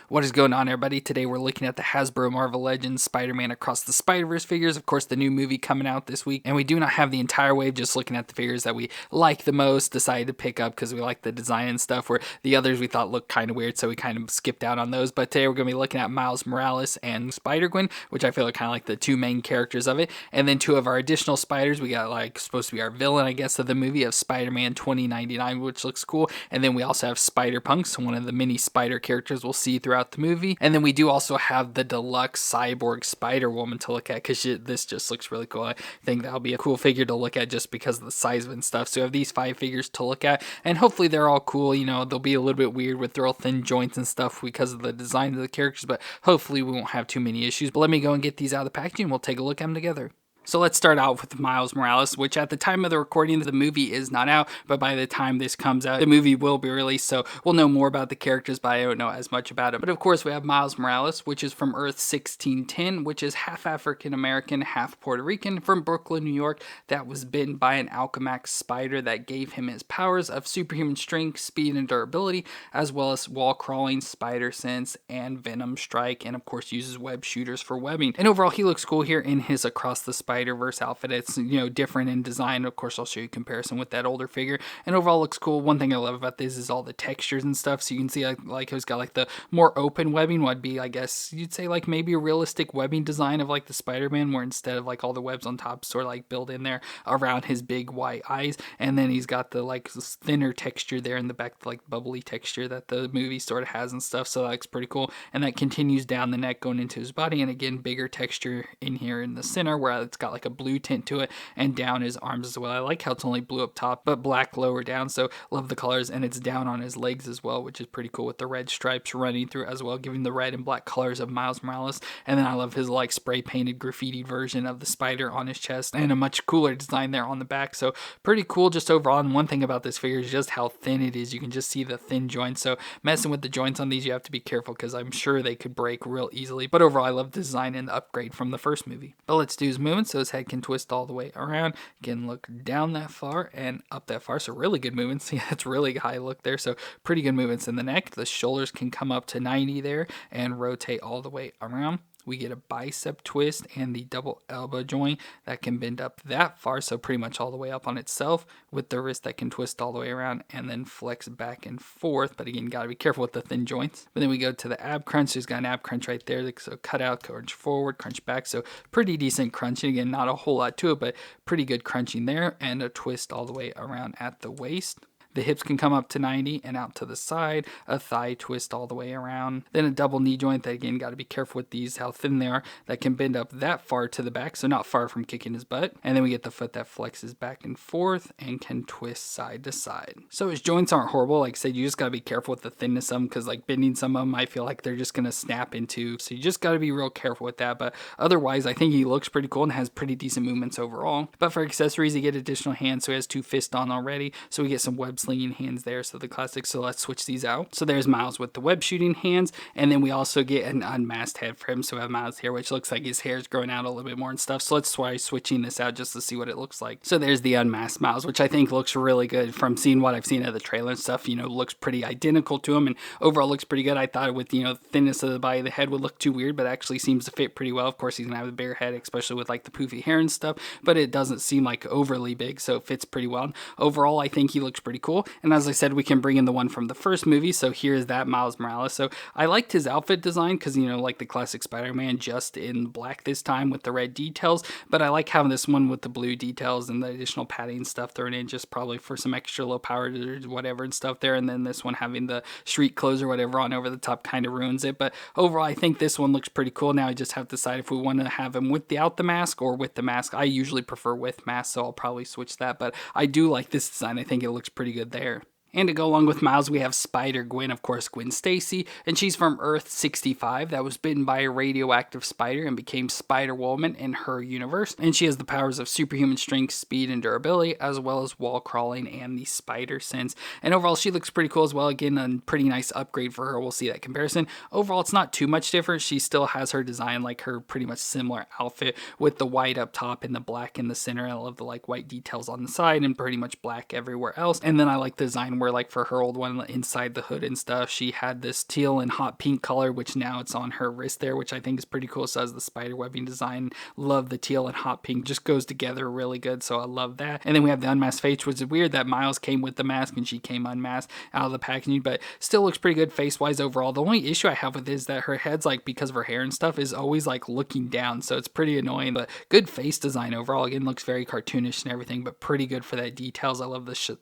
What is going on, everybody? Today we're looking at the Hasbro Marvel Legends Spider-Man Across the Spider-Verse figures. Of course, the new movie coming out this week. And we do not have the entire wave, just looking at the figures that we like the most, decided to pick up because we like the design and stuff, where the others we thought looked kind of weird, so we kind of skipped out on those. But today we're going to be looking at Miles Morales and Spider-Gwen, which I feel are kind of like the two main characters of it. And then two of our additional spiders. We got like supposed to be our villain, I guess, of the movie of Spider-Man 2099, which looks cool. And then we also have SpiderPunk, so one of the mini spider characters we'll see throughout the movie. And then we do also have the deluxe Cyborg Spider-Woman to look at, because this just looks really cool. I think that'll be a cool figure to look at just because of the size of it and stuff. So we have these 5 figures to look at, and hopefully they're all cool. You know, they'll be a little bit weird with real thin joints and stuff because of the design of the characters, but hopefully we won't have too many issues. But let me go and get these out of the packaging and we'll take a look at them together. So let's start out with Miles Morales, which at the time of the recording, the movie is not out, but by the time this comes out, the movie will be released, so we'll know more about the characters, but I don't know as much about it. But of course, we have Miles Morales, which is from Earth 1610, which is half African-American, half Puerto Rican, from Brooklyn, New York, that was bitten by an Alchemax spider that gave him his powers of superhuman strength, speed, and durability, as well as wall-crawling, spider sense, and venom strike, and of course uses web shooters for webbing. And overall, he looks cool here in his Across the Spider-Verse outfit. It's, you know, different in design. Of course, I'll show you a comparison with that older figure, and overall looks cool. One thing I love about this is all the textures and stuff. So you can see like it's got like the more open webbing would be, I guess you'd say, like maybe a realistic webbing design of like the Spider-Man, where instead of like all the webs on top sort of like built in there around his big white eyes, and then he's got the like thinner texture there in the back, like bubbly texture that the movie sort of has and stuff. So that looks pretty cool, and that continues down the neck going into his body, and again bigger texture in here in the center where it's got like a blue tint to it, and down his arms as well. I like how it's only blue up top but black lower down, so love the colors. And it's down on his legs as well, which is pretty cool, with the red stripes running through as well, giving the red and black colors of Miles Morales. And then I love his like spray painted graffiti version of the spider on his chest, and a much cooler design there on the back. So pretty cool just overall. And one thing about this figure is just how thin it is. You can just see the thin joints, so messing with the joints on these you have to be careful, because I'm sure they could break real easily. But overall I love the design and the upgrade from the first movie. But let's do his movements. So his head can twist all the way around, can look down that far and up that far, so really good movements. Yeah, it's really high look there, so pretty good movements in the neck. The shoulders can come up to 90 there and rotate all the way around. We get a bicep twist and the double elbow joint that can bend up that far, so pretty much all the way up on itself, with the wrist that can twist all the way around and then flex back and forth. But again, gotta be careful with the thin joints. But then we go to the ab crunch. There's got an ab crunch right there, so cut out, crunch forward, crunch back, so pretty decent crunching. Again, not a whole lot to it, but pretty good crunching there, and a twist all the way around at the waist. The hips can come up to 90 and out to the side, a thigh twist all the way around. Then a double knee joint that, again, got to be careful with these, how thin they are, that can bend up that far to the back, so not far from kicking his butt. And then we get the foot that flexes back and forth and can twist side to side. So his joints aren't horrible. Like I said, you just got to be careful with the thinness of them, because like bending some of them, I feel like they're just going to snap into. So you just got to be real careful with that. But otherwise, I think he looks pretty cool and has pretty decent movements overall. But for accessories, you get additional hands, so he has 2 fists on already. So we get some web slinging hands there, so the classic. So let's switch these out. So there's Miles with the web shooting hands, and then we also get an unmasked head for him. So we have Miles here, which looks like his hair is growing out a little bit more and stuff. So let's try switching this out just to see what it looks like. So there's the unmasked Miles, which I think looks really good from seeing what I've seen of the trailer and stuff. You know, looks pretty identical to him, and overall looks pretty good. I thought with, you know, the thinness of the body, the head would look too weird, but actually seems to fit pretty well. Of course, he's gonna have a bigger head, especially with like the poofy hair and stuff, but it doesn't seem like overly big, so it fits pretty well. And overall, I think he looks pretty cool. And as I said, we can bring in the one from the first movie, so here's that Miles Morales. So I liked his outfit design, because, you know, like the classic Spider-Man, just in black this time with the red details, but I like having this one with the blue details and the additional padding stuff thrown in, just probably for some extra low power or whatever and stuff there. And then this one having the street clothes or whatever on over the top kind of ruins it. But overall, I think this one looks pretty cool. Now I just have to decide if we want to have him without the mask or with the mask. I usually prefer with mask, so I'll probably switch that, but I do like this design. I think it looks pretty good there. And to go along with Miles, we have Spider-Gwen, of course, Gwen Stacy, and she's from Earth 65 that was bitten by a radioactive spider and became Spider-Woman in her universe. And she has the powers of superhuman strength, speed, and durability, as well as wall crawling and the spider sense. And overall, she looks pretty cool as well. Again, a pretty nice upgrade for her. We'll see that comparison. Overall, it's not too much different. She still has her design, like her pretty much similar outfit with the white up top and the black in the center. I love the like white details on the side and pretty much black everywhere else. And then I like the design where like for her old one inside the hood and stuff, she had this teal and hot pink color, which now it's on her wrist there, which I think is pretty cool. So as the spider webbing design, love the teal and hot pink, just goes together really good. So I love that. And then we have the unmasked face, which is weird that Miles came with the mask and she came unmasked out of the packaging, but still looks pretty good face wise overall. The only issue I have with it is that her head's like, because of her hair and stuff, is always like looking down. So it's pretty annoying, but good face design overall. Again, looks very cartoonish and everything, but pretty good for that details. I love the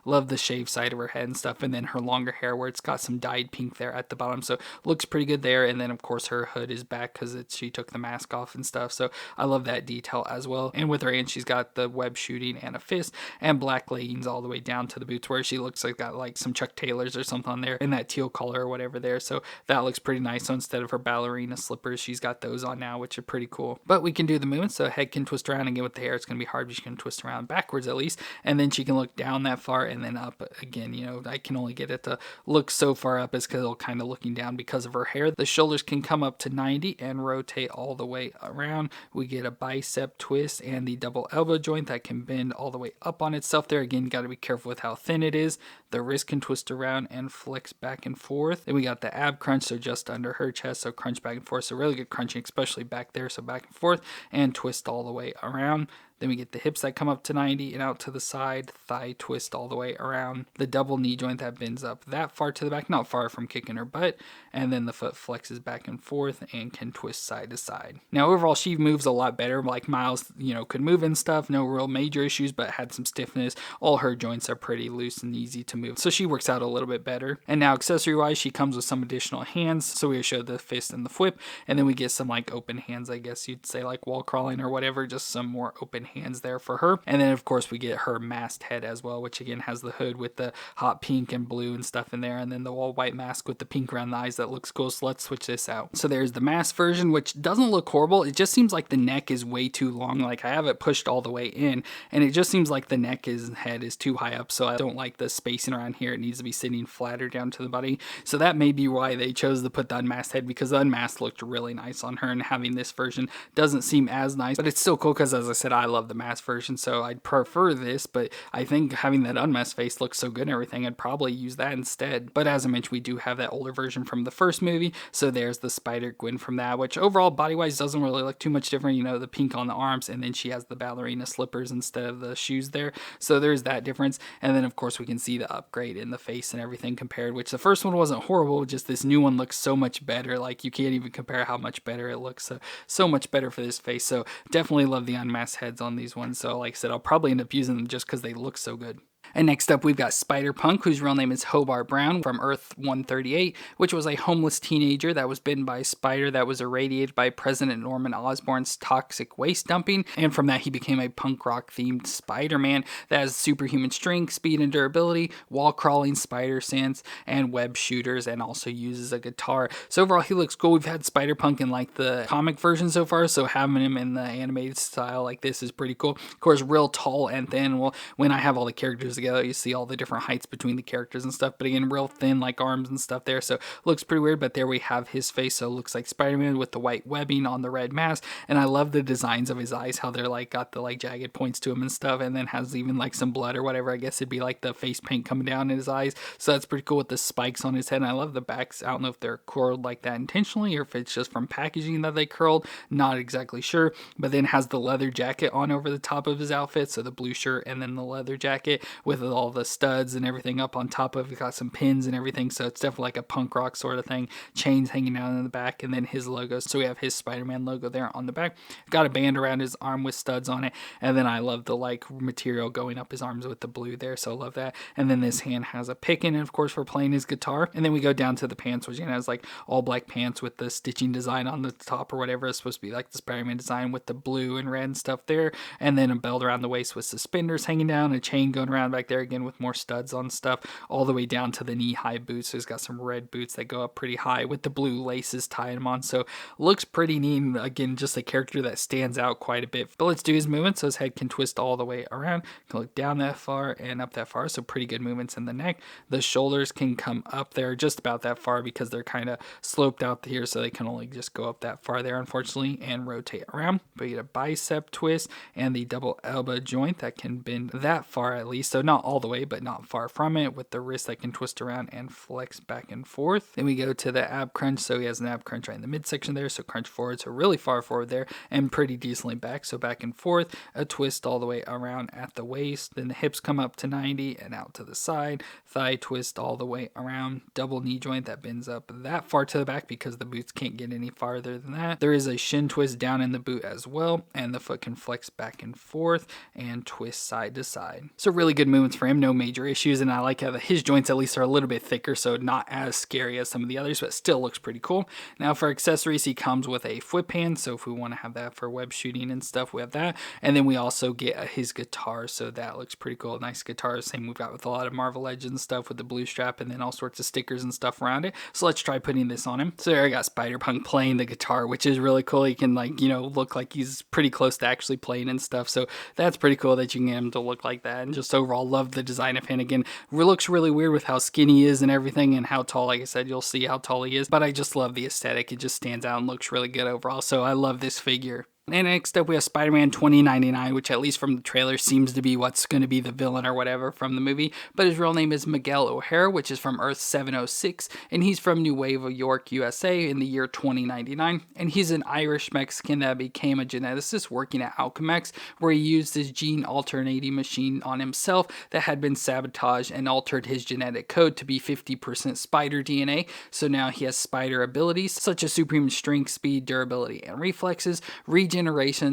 love the shaved side of her head and stuff, and then her longer hair where it's got some dyed pink there at the bottom, so looks pretty good there. And then of course her hood is back because she took the mask off and stuff, so I love that detail as well. And with her hand, she's got the web shooting and a fist and black leggings all the way down to the boots, where she looks like got like some Chuck Taylors or something on there in that teal color or whatever there, so that looks pretty nice. So instead of her ballerina slippers, she's got those on now, which are pretty cool. But we can do the movement, so her head can twist around. Again, with the hair it's going to be hard, but she can twist around backwards at least, and then she can look down that far and then up again. You know, I can only get it to look so far up is because it'll kind of looking down because of her hair. The shoulders can come up to 90 and rotate all the way around. We get a bicep twist and the double elbow joint that can bend all the way up on itself there. Again, you got to be careful with how thin it is. The wrist can twist around and flex back and forth. Then we got the ab crunch, so just under her chest, so crunch back and forth. So really good crunching, especially back there, so back and forth and twist all the way around. Then we get the hips that come up to 90 and out to the side, thigh twist all the way around. The double knee joint that bends up that far to the back, not far from kicking her butt. And then the foot flexes back and forth and can twist side to side. Now overall, she moves a lot better. Like Miles, you know, could move and stuff, no real major issues, but had some stiffness. All her joints are pretty loose and easy to move, so she works out a little bit better. And now accessory wise, she comes with some additional hands. So we show the fist and the whip, and then we get some like open hands, I guess you'd say, like wall crawling or whatever, just some more open hands there for her. And then of course we get her masked head as well, which again has the hood with the hot pink and blue and stuff in there, and then the all white mask with the pink around the eyes that looks cool. So let's switch this out. So there's the mask version, which doesn't look horrible. It just seems like the neck is way too long. Like I have it pushed all the way in, and it just seems like the head is too high up, so I don't like the spacing around here. It needs to be sitting flatter down to the body. So that may be why they chose to put the unmasked head, because the unmasked looked really nice on her, and having this version doesn't seem as nice, but it's still cool because, as I said, I love the masked version, so I'd prefer this. But I think having that unmasked face looks so good and everything, I'd probably use that instead. But as I mentioned, we do have that older version from the first movie, so there's the Spider-Gwen from that, which overall body-wise doesn't really look too much different. You know, the pink on the arms, and then she has the ballerina slippers instead of the shoes there, so there's that difference. And then of course we can see the upgrade in the face and everything compared, which the first one wasn't horrible, just this new one looks so much better. Like you can't even compare how much better it looks. So much better for this face. So definitely love the unmasked heads on these ones. So like I said, I'll probably end up using them just because they look so good. And next up, we've got SpiderPunk, whose real name is Hobart Brown, from Earth 138, which was a homeless teenager that was bitten by a spider that was irradiated by President Norman Osborn's toxic waste dumping. And from that, he became a punk rock themed Spider-Man that has superhuman strength, speed, and durability, wall crawling, spider sense, and web shooters, and also uses a guitar. So overall, he looks cool. We've had SpiderPunk in like the comic version so far, so having him in the animated style like this is pretty cool. Of course, real tall and thin. Well, when I have all the characters together, you see all the different heights between the characters and stuff, but again, real thin like arms and stuff there, so looks pretty weird. But there we have his face, so it looks like Spider-Man with the white webbing on the red mask. And I love the designs of his eyes, how they're like got the like jagged points to him and stuff, and then has even like some blood or whatever. I guess it'd be like the face paint coming down in his eyes, so that's pretty cool with the spikes on his head. And I love the backs. I don't know if they're curled like that intentionally or if it's just from packaging that they curled, not exactly sure. But then has the leather jacket on over the top of his outfit, so the blue shirt and then the leather jacket with all the studs and everything up on top of it. Got some pins and everything, so it's definitely like a punk rock sort of thing. Chains hanging down in the back, and then his logo. So we have his Spider-Man logo there on the back. Got a band around his arm with studs on it, and then I love the like material going up his arms with the blue there, so I love that. And then this hand has a pick in it, of course, for playing his guitar. And then we go down to the pants, which has like all black pants with the stitching design on the top or whatever. It's supposed to be like the Spider-Man design with the blue and red and stuff there, and then a belt around the waist with suspenders hanging down, a chain going around back there again with more studs on stuff, all the way down to the knee-high boots. So he's got some red boots that go up pretty high with the blue laces tying them on, so looks pretty neat. And again, just a character that stands out quite a bit. But let's do his movement. So his head can twist all the way around, can look down that far and up that far, so pretty good movements in the neck. The shoulders can come up there just about that far because they're kind of sloped out here, so they can only just go up that far there, unfortunately, and rotate around. But you get a bicep twist and the double elbow joint that can bend that far at least, so not all the way, but not far from it, with the wrist that can twist around and flex back and forth. Then we go to the ab crunch, so he has an ab crunch right in the midsection there, so crunch forward, so really far forward there, and pretty decently back, so back and forth, a twist all the way around at the waist, then the hips come up to 90 and out to the side, thigh twist all the way around, double knee joint that bends up that far to the back because the boots can't get any farther than that. There is a shin twist down in the boot as well, and the foot can flex back and forth and twist side to side. So really good movements for him, no major issues, and I like how his joints at least are a little bit thicker, so not as scary as some of the others, but still looks pretty cool. Now for accessories, he comes with a flip hand, so if we want to have that for web shooting and stuff, we have that. And then we also get his guitar, so that looks pretty cool. Nice guitar, same we've got with a lot of Marvel Legends stuff with the blue strap and then all sorts of stickers and stuff around it. So let's try putting this on him. So there I got SpiderPunk playing the guitar, which is really cool. He can look like he's pretty close to actually playing and stuff. So that's pretty cool that you can get him to look like that. And just overall love the design of him. Again, looks really weird with how skinny he is and everything and how tall. Like I said, you'll see how tall he is, but I just love the aesthetic. It just stands out and looks really good overall. So I love this figure. And next up we have Spider-Man 2099, which at least from the trailer seems to be what's going to be the villain or whatever from the movie. But his real name is Miguel O'Hara, which is from Earth 706, and he's from New Wave of York, USA in the year 2099. And he's an Irish Mexican that became a geneticist working at Alchemax, where he used his gene alternating machine on himself that had been sabotaged and altered his genetic code to be 50% spider DNA. So now he has spider abilities such as supreme strength, speed, durability, and reflexes, regeneration,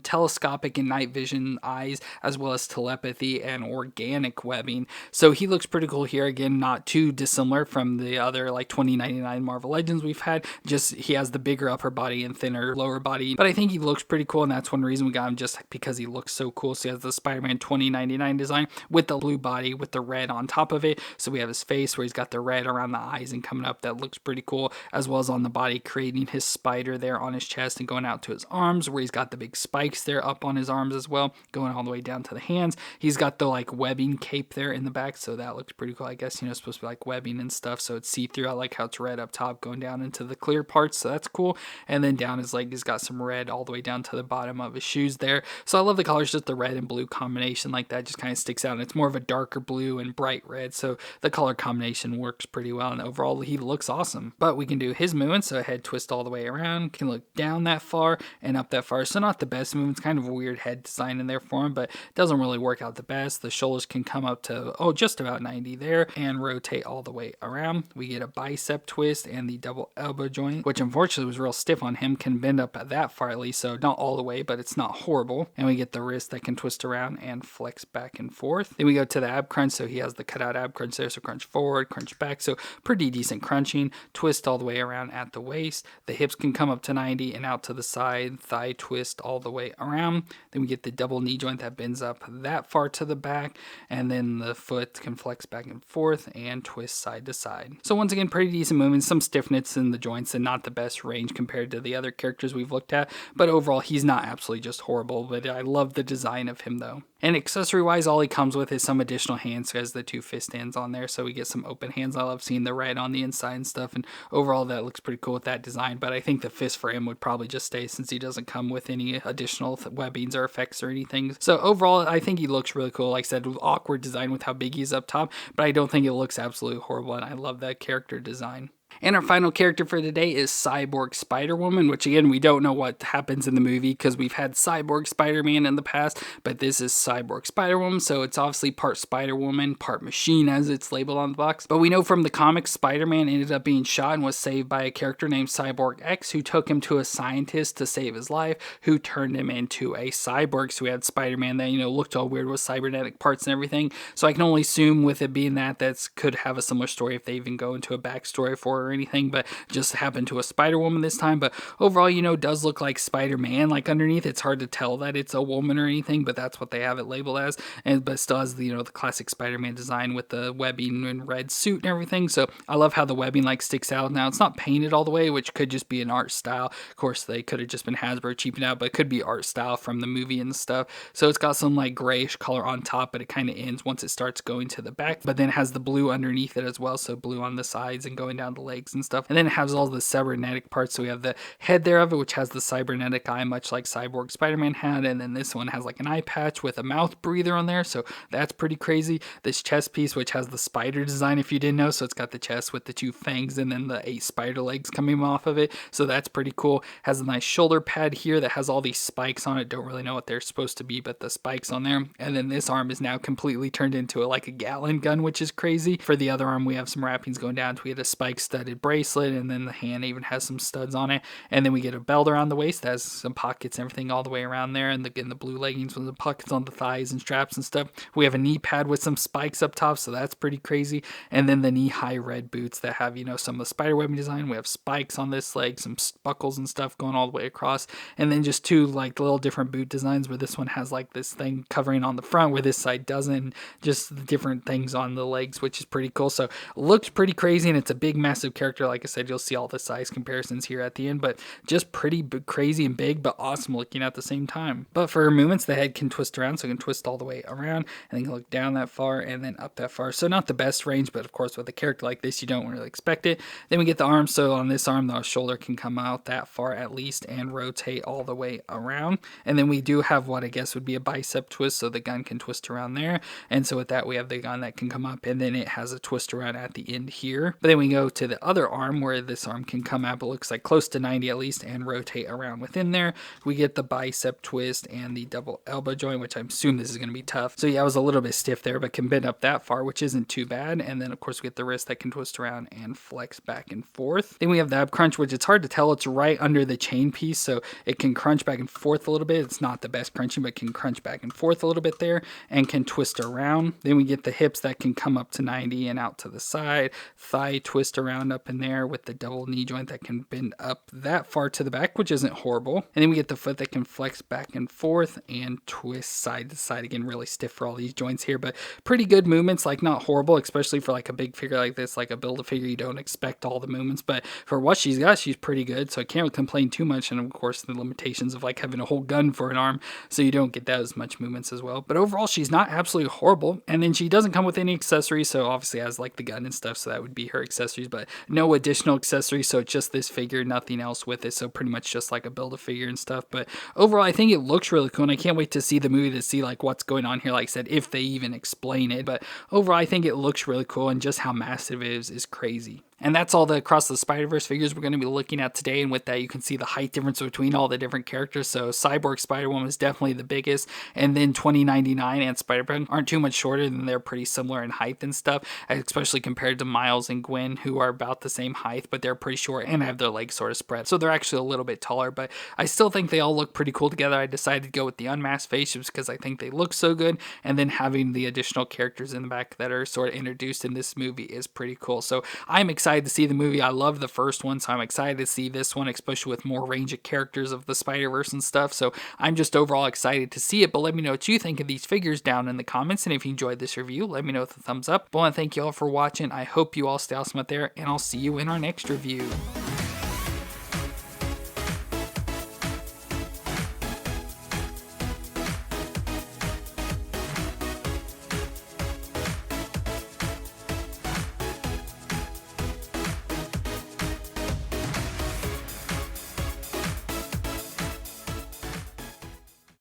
telescopic and night vision eyes, as well as telepathy and organic webbing. So he looks pretty cool here. Again, not too dissimilar from the other like 2099 Marvel Legends we've had. Just he has the bigger upper body and thinner lower body. But I think he looks pretty cool, and that's one reason we got him, just because he looks so cool. So he has the Spider-Man 2099 design with the blue body with the red on top of it. So we have his face where he's got the red around the eyes and coming up. That looks pretty cool, as well as on the body, creating his spider there on his chest and going out to his arms, where he's got the big spikes there up on his arms as well, going all the way down to the hands. He's got the like webbing cape there in the back, so that looks pretty cool. I guess, it's supposed to be like webbing and stuff, so it's see-through. I like how it's red up top going down into the clear parts, so that's cool. And then down his leg, he's got some red all the way down to the bottom of his shoes there. So I love the colors, just the red and blue combination like that just kind of sticks out, and it's more of a darker blue and bright red, so the color combination works pretty well, and overall he looks awesome. But we can do his movements, so head twist all the way around, can look down that far and up that far, so not the best movements, kind of a weird head design in there for him, but it doesn't really work out the best. The shoulders can come up to just about 90 there and rotate all the way around. We get a bicep twist and the double elbow joint, which unfortunately was real stiff on him, can bend up at that far at least, so not all the way, but it's not horrible. And we get the wrist that can twist around and flex back and forth. Then we go to the ab crunch, so he has the cutout ab crunch there, so crunch forward, crunch back, so pretty decent crunching. Twist all the way around at the waist. The hips can come up to 90 and out to the side. Thigh twist all the way around. Then we get the double knee joint that bends up that far to the back, and then the foot can flex back and forth and twist side to side. So once again, pretty decent movements, some stiffness in the joints and not the best range compared to the other characters we've looked at, but overall he's not absolutely just horrible, but I love the design of him though. And accessory wise, all he comes with is some additional hands, so he has the two fist hands on there, so we get some open hands. I love seeing the red on the inside and stuff, and overall that looks pretty cool with that design, but I think the fist for him would probably just stay since he doesn't come with any additional webbings or effects or anything. So overall I think he looks really cool. Like I said, awkward design with how big he is up top, but I don't think it looks absolutely horrible, and I love that character design. And our final character for today is Cyborg Spider-Woman, which again, we don't know what happens in the movie because we've had Cyborg Spider-Man in the past, but this is Cyborg Spider-Woman, so it's obviously part Spider-Woman, part machine as it's labeled on the box. But we know from the comics, Spider-Man ended up being shot and was saved by a character named Cyborg X, who took him to a scientist to save his life, who turned him into a cyborg. So we had Spider-Man that, looked all weird with cybernetic parts and everything. So I can only assume with it being that could have a similar story if they even go into a backstory for her or anything, but just happened to a Spider-Woman this time. But overall, does look like Spider-Man, like underneath. It's hard to tell that it's a woman or anything, but that's what they have it labeled as. But still has the classic Spider-Man design with the webbing and red suit and everything. So I love how the webbing sticks out. Now it's not painted all the way, which could just be an art style. Of course, they could have just been Hasbro cheaping out, but it could be art style from the movie and stuff. So it's got some grayish color on top, but it kind of ends once it starts going to the back. But then it has the blue underneath it as well, so blue on the sides and going down the leg legs and stuff. And then it has all the cybernetic parts. So we have the head there of it, which has the cybernetic eye, much like Cyborg Spider-Man had. And then this one has like an eye patch with a mouth breather on there. So that's pretty crazy. This chest piece, which has the spider design, if you didn't know. So it's got the chest with the 2 fangs and then the 8 spider legs coming off of it. So that's pretty cool. Has a nice shoulder pad here that has all these spikes on it. Don't really know what they're supposed to be, but the spikes on there. And then this arm is now completely turned into like a Gatling gun, which is crazy. For the other arm, we have some wrappings going down. We had a spike studded bracelet, and then the hand even has some studs on it. And then we get a belt around the waist that has some pockets and everything all the way around there. And again, the blue leggings with the pockets on the thighs and straps and stuff. We have a knee pad with some spikes up top, so that's pretty crazy. And then the knee-high red boots that have, you know, some of the spiderweb design. We have spikes on this leg, some buckles and stuff going all the way across. And then just 2 like little different boot designs where this one has like this thing covering on the front where this side doesn't. Just the different things on the legs, which is pretty cool. So looks pretty crazy, and it's a big massive character. Like I said, you'll see all the size comparisons here at the end, but just pretty crazy and big, but awesome looking at the same time. But for her movements, the head can twist around, so it can twist all the way around, and then can look down that far and then up that far. So not the best range, but of course with a character like this, you don't really expect it. Then we get the arm. So on this arm, the shoulder can come out that far at least and rotate all the way around. And then we do have what I guess would be a bicep twist, so the gun can twist around there. And so with that, we have the gun that can come up, and then it has a twist around at the end here. But then we go to the other arm where this arm can come up, it looks like close to 90 at least, and rotate around within there. We get the bicep twist and the double elbow joint, which I assume this is going to be tough. So yeah, I was a little bit stiff there, but can bend up that far, which isn't too bad. And then of course we get the wrist that can twist around and flex back and forth. Then we have the ab crunch, which it's hard to tell. It's right under the chain piece, so it can crunch back and forth a little bit. It's not the best crunching, but can crunch back and forth a little bit there and can twist around. Then we get the hips that can come up to 90 and out to the side. Thigh twist around up in there with the double knee joint that can bend up that far to the back, which isn't horrible. And then we get the foot that can flex back and forth and twist side to side. Again, really stiff for all these joints here, but pretty good movements, like not horrible, especially for like a big figure like this, like a Build-A-Figure. You don't expect all the movements, but for what she's got, she's pretty good, so I can't complain too much. And of course, the limitations of like having a whole gun for an arm, so you don't get that as much movements as well. But overall, she's not absolutely horrible. And then she doesn't come with any accessories, so obviously has like the gun and stuff, so that would be her accessories, but no additional accessories, so it's just this figure, nothing else with it, so pretty much just like a Build-A-Figure and stuff. But overall, I think it looks really cool, and I can't wait to see the movie to see like what's going on here, like I said, if they even explain it. But overall, I think it looks really cool, and just how massive it is crazy. And that's all the Across the Spider-Verse figures we're going to be looking at today. And with that, you can see the height difference between all the different characters. So Cyborg Spider-Woman is definitely the biggest. And then 2099 and SpiderPunk aren't too much shorter, than they're pretty similar in height and stuff, especially compared to Miles and Gwen, who are about the same height, but they're pretty short and have their legs sort of spread. So they're actually a little bit taller, but I still think they all look pretty cool together. I decided to go with the unmasked faces because I think they look so good. And then having the additional characters in the back that are sort of introduced in this movie is pretty cool. So I'm excited to see the movie. I love the first one, so I'm excited to see this one, especially with more range of characters of the Spider-Verse and stuff. So I'm just overall excited to see it. But let me know what you think of these figures down in the comments. And if you enjoyed this review, let me know with a thumbs up. But I want to thank you all for watching. I hope you all stay awesome out there, and I'll see you in our next review.